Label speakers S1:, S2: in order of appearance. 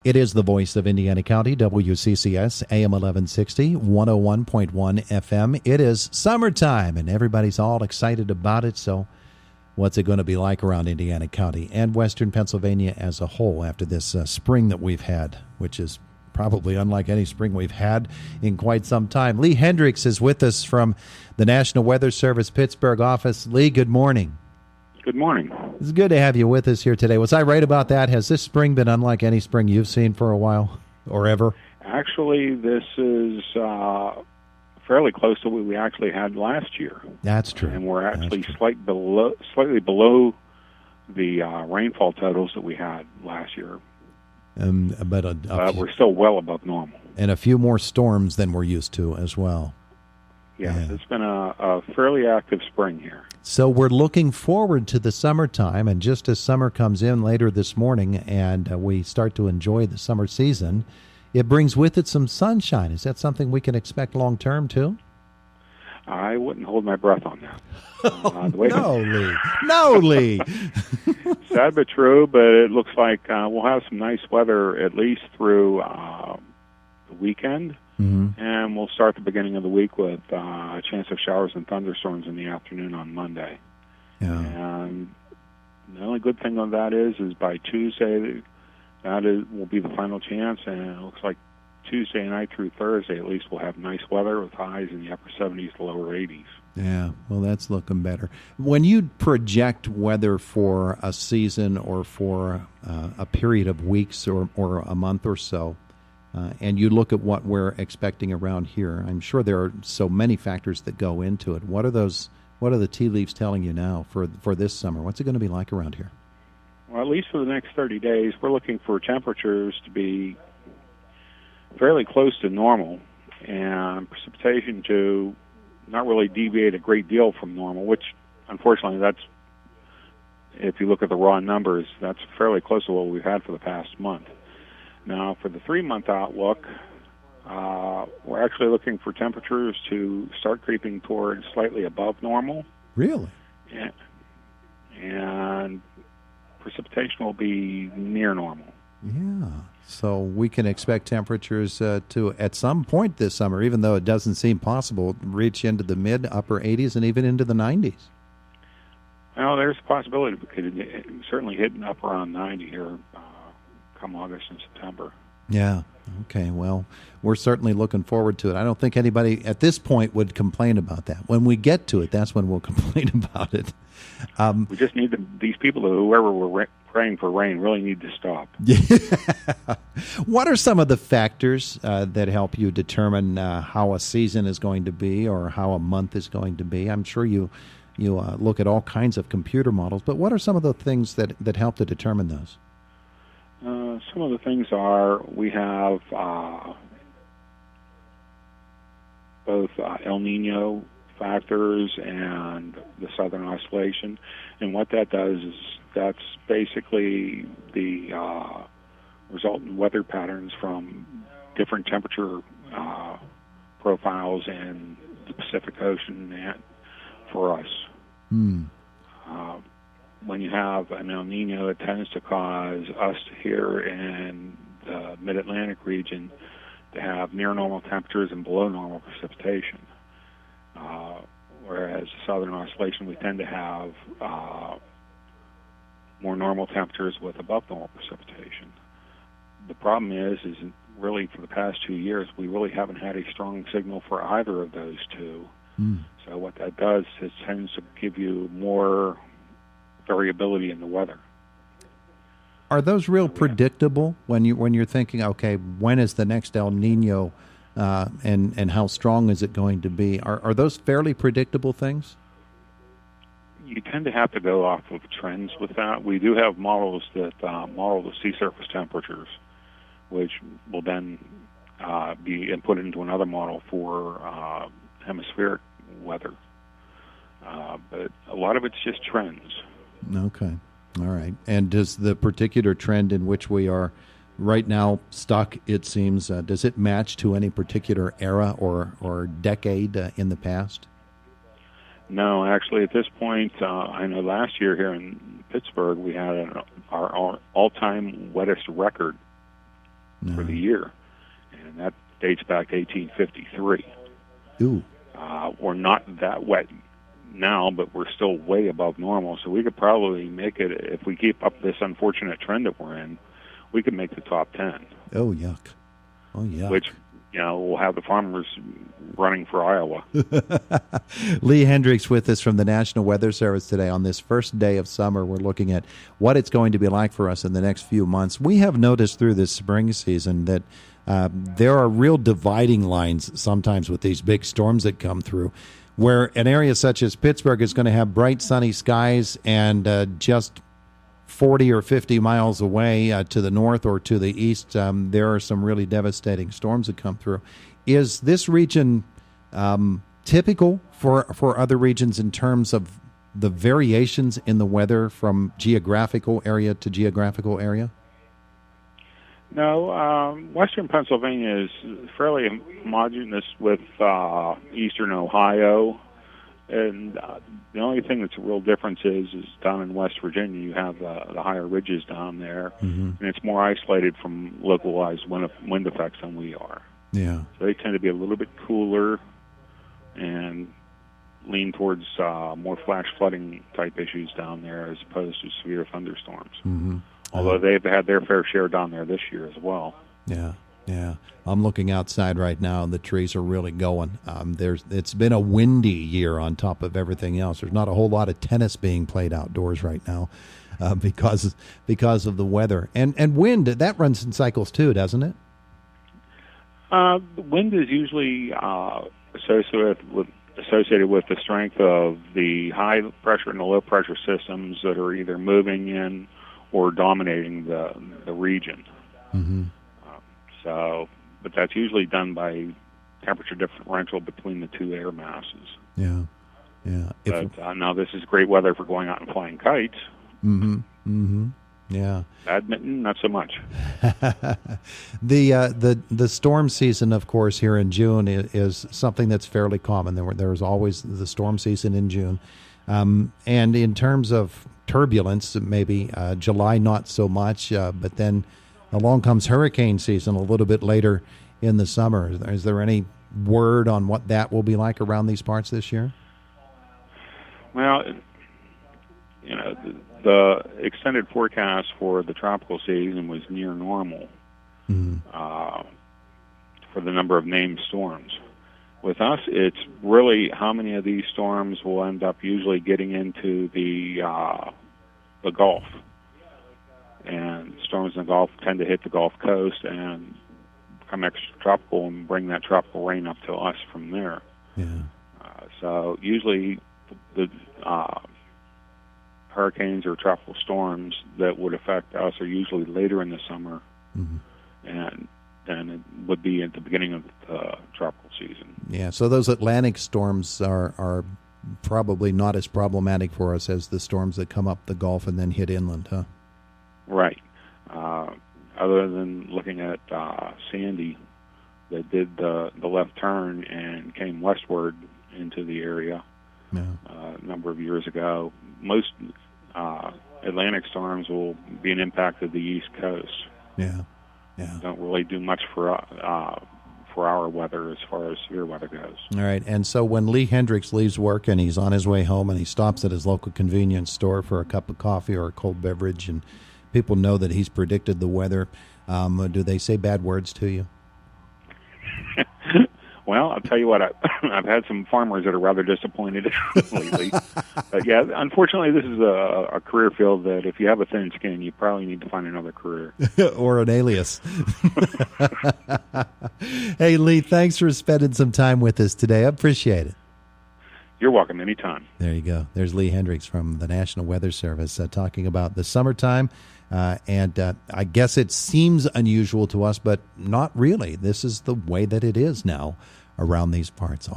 S1: It is the voice of Indiana County, WCCS, AM 1160, 101.1 FM. It is summertime, and everybody's all excited about it, so what's it going to be like around Indiana County and western Pennsylvania as a whole after this spring that we've had, which is probably unlike any spring we've had in quite some time. Lee Hendricks is with us from the National Weather Service Pittsburgh office. Lee, good morning.
S2: Good morning.
S1: It's good to have you with us here today. Was I right about that? Has this spring been unlike any spring you've seen for a while or ever?
S2: Actually, this is fairly close to what we actually had last year.
S1: That's true.
S2: And we're actually slightly below the rainfall totals that we had last year.
S1: But
S2: we're still well above normal.
S1: And a few more storms than we're used to as well.
S2: Yes, yeah. It's been a fairly active spring here.
S1: So we're looking forward to the summertime, and just as summer comes in later this morning and we start to enjoy the summer season, it brings with it some sunshine. Is that something we can expect long-term, too?
S2: I wouldn't hold my breath on that.
S1: No, Lee.
S2: Sad but true, but it looks like we'll have some nice weather at least through the weekend. Mm-hmm. And we'll start the beginning of the week with a chance of showers and thunderstorms in the afternoon on Monday. Yeah. And the only good thing on that is by Tuesday, will be the final chance, and it looks like Tuesday night through Thursday at least we'll have nice weather with highs in the upper 70s to lower 80s.
S1: Yeah, well, that's looking better. When you project weather for a season or for a period of weeks or a month or so, and you look at what we're expecting around here, I'm sure there are so many factors that go into it. What are the tea leaves telling you now for this summer? What's it going to be like around here?
S2: Well, at least for the next 30 days, we're looking for temperatures to be fairly close to normal and precipitation to not really deviate a great deal from normal, which, unfortunately, that's, if you look at the raw numbers, that's fairly close to what we've had for the past month. Now, for the 3-month outlook, we're actually looking for temperatures to start creeping towards slightly above normal.
S1: Really?
S2: And precipitation will be near normal.
S1: Yeah. So we can expect temperatures to, at some point this summer, even though it doesn't seem possible, reach into the mid-upper 80s and even into the 90s.
S2: Well, there's a possibility we could certainly hit up around 90 here come August and September.
S1: Yeah. Okay. Well, we're certainly looking forward to it. I don't think anybody at this point would complain about that. When we get to it, that's when we'll complain about it.
S2: We just need these people, whoever were praying for rain, really need to stop.
S1: Yeah. What are some of the factors that help you determine how a season is going to be or how a month is going to be? I'm sure you look at all kinds of computer models, but what are some of the things that help to determine those?
S2: Some of the things are we have both El Nino factors and the Southern Oscillation, and what that does is that's basically the resultant weather patterns from different temperature profiles in the Pacific Ocean and for us. When you have an El Nino, it tends to cause us here in the Mid-Atlantic region to have near normal temperatures and below normal precipitation. Whereas the Southern Oscillation, we tend to have more normal temperatures with above normal precipitation. The problem is really for the past 2 years, we really haven't had a strong signal for either of those two. So what that does is tends to give you more variability in the weather.
S1: Are those real predictable when you're thinking, okay, when is the next El Nino, and how strong is it going to be? Are those fairly predictable things?
S2: You tend to have to go off of trends with that. We do have models that model the sea surface temperatures, which will then be input into another model for hemispheric weather. But a lot of it's just trends.
S1: Okay. All right. And does the particular trend in which we are right now stuck, it seems, does it match to any particular era or decade in the past?
S2: No, actually, at this point, I know last year here in Pittsburgh, we had our all-time wettest record for the year, and that dates back to 1853.
S1: Ooh.
S2: We're not that wet now, but we're still way above normal, so we could probably make it, if we keep up this unfortunate trend that we're in, we could make the top 10.
S1: Oh, yuck. Oh, yuck.
S2: Which, will have the farmers running for Iowa.
S1: Lee Hendricks with us from the National Weather Service today. On this first day of summer, we're looking at what it's going to be like for us in the next few months. We have noticed through this spring season that there are real dividing lines sometimes with these big storms that come through, where an area such as Pittsburgh is going to have bright sunny skies, and just 40 or 50 miles away to the north or to the east, there are some really devastating storms that come through. Is this region typical for other regions in terms of the variations in the weather from geographical area to geographical area?
S2: No, western Pennsylvania is fairly homogeneous with eastern Ohio. And the only thing that's a real difference is down in West Virginia, you have the higher ridges down there, and it's more isolated from localized wind effects than we are.
S1: Yeah.
S2: So they tend to be a little bit cooler and lean towards more flash flooding type issues down there as opposed to severe thunderstorms. Although they've had their fair share down there this year as well.
S1: Yeah. Yeah, I'm looking outside right now, and the trees are really going. It's been a windy year on top of everything else. There's not a whole lot of tennis being played outdoors right now because of the weather. And wind, that runs in cycles too, doesn't it?
S2: The wind is usually associated with the strength of the high pressure and the low pressure systems that are either moving in or dominating the region. But that's usually done by temperature differential between the two air masses.
S1: Yeah, yeah.
S2: But now this is great weather for going out and flying kites.
S1: Yeah.
S2: Badminton, not so much.
S1: The storm season, of course, here in June is something that's fairly common. There's always the storm season in June, and in terms of turbulence, maybe July not so much, but then along comes hurricane season a little bit later in the summer. Is there any word on what that will be like around these parts this year?
S2: Well, the extended forecast for the tropical season was near normal for the number of named storms. With us, it's really how many of these storms will end up usually getting into the Gulf. And storms in the Gulf tend to hit the Gulf Coast and become extratropical and bring that tropical rain up to us from there.
S1: Yeah.
S2: So usually the hurricanes or tropical storms that would affect us are usually later in the summer, and then it would be at the beginning of the tropical season.
S1: Yeah, so those Atlantic storms are probably not as problematic for us as the storms that come up the Gulf and then hit inland, huh?
S2: Right. Other than looking at Sandy, that did the left turn and came westward into the area a number of years ago, most Atlantic storms will be an impact of the East Coast.
S1: Yeah.
S2: Don't really do much for our weather as far as severe weather goes.
S1: All right, and so when Lee Hendricks leaves work and he's on his way home and he stops at his local convenience store for a cup of coffee or a cold beverage, and people know that he's predicted the weather, do they say bad words to you?
S2: Well, I'll tell you what, I've had some farmers that are rather disappointed lately. But yeah, unfortunately, this is a career field that if you have a thin skin, you probably need to find another career.
S1: Or an alias. Hey, Lee, thanks for spending some time with us today. I appreciate it.
S2: You're welcome anytime.
S1: There you go. There's Lee Hendricks from the National Weather Service talking about the summertime. And I guess it seems unusual to us, but not really. This is the way that it is now around these parts.